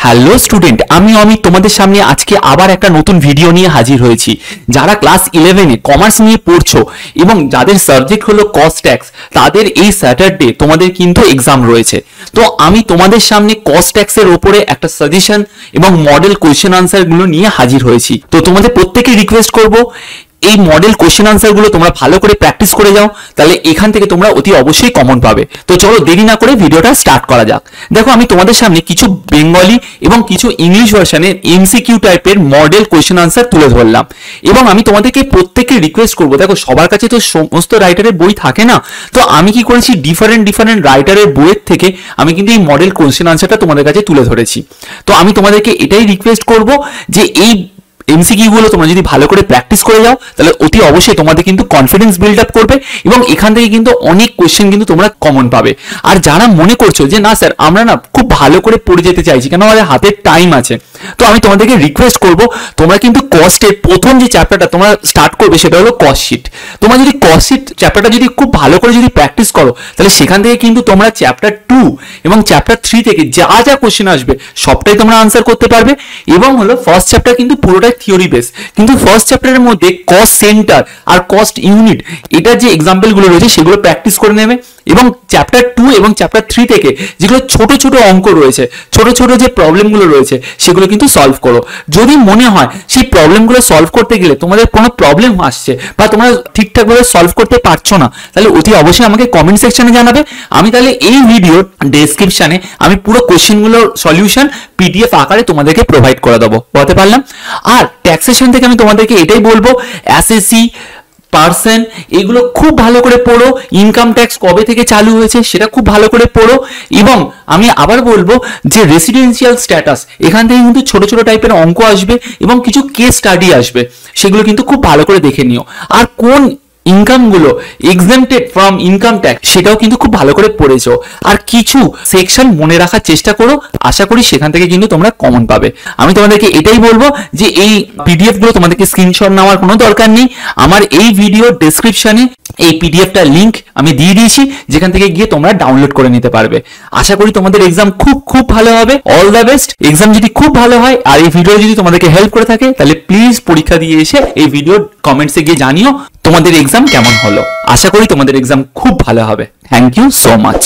Hello student, আমি অমিত তোমাদের সামনে আজকে আবার একটা নতুন ভিডিও নিয়ে হাজির হয়েছি। যারা ক্লাস 11-এ কমার্স নিয়ে পড়ছো এবং যাদের সাবজেক্ট হলো কস্ট ট্যাক্স, তাদের এই স্যাটারডে তোমাদের কিন্তু এক্সাম রয়েছে। তো আমি তোমাদের সামনে কস্ট ট্যাক্সের ওপরে একটা সাজেশন এবং মডেল কোয়েশ্চেন আনসার গুলো নিয়ে হাজির হয়েছি। তো তোমাদের প্রত্যেককে রিকোয়েস্ট করব, এই মডেল কোশ্চেন আনসার গুলো তোমরা ভালো করে প্র্যাকটিস করে যাও, তাহলে এখান থেকে তোমরা অতি অবশ্যই কমন পাবে। তো চলো দেরি না করে ভিডিওটা স্টার্ট করা যাক। দেখো, আমি তোমাদের সামনে কিছু বেঙ্গলি এবং কিছু ইংলিশ ভার্সনের এমসিকিউ টাইপের মডেল কোশ্চেন আনসার তুলে ধরলাম এবং আমি তোমাদেরকে প্রত্যেককে রিকোয়েস্ট করবো, দেখো সবার কাছে তো সমস্ত রাইটারের বই থাকে না। তো আমি কি করেছি, ডিফারেন্ট রাইটারের বইয়ের থেকে আমি কিন্তু এই মডেল কোশ্চেন আনসারটা তোমাদের কাছে তুলে ধরেছি। তো আমি তোমাদেরকে এটাই রিকোয়েস্ট করব যে এই এমসিকিউ গুলো তোমরা যদি ভালো করে প্র্যাকটিস করে যাও, তাহলে অতি অবশ্যই তোমাদের কিন্তু কনফিডেন্স বিল্ড আপ করবে এবং এখান থেকে কিন্তু অনেক কোশ্চেন কিন্তু তোমরা কমন পাবে। আর যারা মনে করছো যে না স্যার, আমরা না খুব ভালো করে পড়ে যেতে চাইছি, কেন আমাদের হাতে টাইম আছে, তো আমি তোমাদেরকে রিকোয়েস্ট করব, তোমরা কিন্তু কস্টের প্রথম যে চ্যাপ্টারটা তোমরা স্টার্ট করবে সেটা হলো কস্ট শিট। তোমরা যদি কস্ট শিট চ্যাপ্টারটা যদি খুব ভালো করে যদি প্র্যাকটিস করো, তাহলে সেখান থেকে কিন্তু তোমরা চ্যাপ্টার 2 এবং চ্যাপ্টার 3 থেকে যা যা কোশ্চেন আসবে সবটাই তোমরা আনসার করতে পারবে। এবং হলো ফার্স্ট চ্যাপ্টার কিন্তু পুরোটাই থিওরি বেস, কিন্তু ফার্স্ট চ্যাপ্টারের মধ্যে কস্ট সেন্টার আর কস্ট ইউনিট এটার যে এক্সাম্পল গুলো রয়েছে সেগুলো প্র্যাকটিস করে নেবে। এবং চ্যাপ্টার 2 এবং চ্যাপ্টার 3 থেকে যেগুলো ছোট ছোট অঙ্ক রয়েছে, ছোট ছোট যে প্রবলেমগুলো রয়েছে সেগুলো কিন্তু সলভ করো। যদি মনে হয় সেই প্রবলেমগুলো সলভ করতে গেলে তোমাদের কোনো প্রবলেম আসছে বা তোমরা ঠিকঠাকভাবে সলভ করতে পারছো না, তাহলে অতি অবশ্যই আমাকে কমেন্ট সেকশনে জানাবে। আমি তাহলে এই ভিডিওর ডেসক্রিপশনে আমি পুরো কোশ্চেনগুলোর সলিউশন পিডিএফ আকারে তোমাদেরকে প্রোভাইড করে দেবো, বলতে পারলাম। আর ট্যাক্সেশন থেকে আমি তোমাদেরকে এটাই বলবো, এসএসসি পার্সন এগুলো খুব ভালো করে পড়ো। ইনকাম ট্যাক্স কবে থেকে চালু হয়েছে সেটা খুব ভালো করে পড়ো। এবং আমি আবার বলবো যে রেসিডেন্সিয়াল স্ট্যাটাস, এখান থেকে কিন্তু ছোট ছোট টাইপের অঙ্ক আসবে এবং কিছু কেস স্টাডি আসবে, সেগুলো কিন্তু খুব ভালো করে দেখে নিও। আর কোন ইনকামগুলো এক্সেম্পটেড ফ্রম ইনকাম ট্যাক্স সেটাও কিন্তু খুব ভালো করে পড়েছো। আর কিছু সেকশন মনে রাখার চেষ্টা করো, আশা করি সেখান থেকে কিন্তু তোমরা কমন পাবে। আমি তোমাদেরকে এটাই বলবো যে এই পিডিএফ গুলো তোমাদেরকে স্ক্রিনশট নেওয়ার কোনো দরকার নেই। আমার এই ভিডিও ডেসক্রিপশনে এই পিডিএফটা লিংক আমি দিয়ে দিয়েছি, যেখান থেকে গিয়ে তোমরা ডাউনলোড করে নিতে পারবে। আশা করি তোমাদের এক্সাম খুব ভালো হবে। All the best. এক্সাম যদি খুব ভালো হয় আর এই ভিডিও যদি তোমাদেরকে হেল্প করে থাকে, তাহলে প্লিজ পরীক্ষা দিয়ে এসে এই ভিডিওর কমেন্টসে গিয়ে জানিও তোমাদের এক্সাম কেমন হলো। আশা করি তোমাদের এক্সাম খুব ভালো হবে। Thank you so much.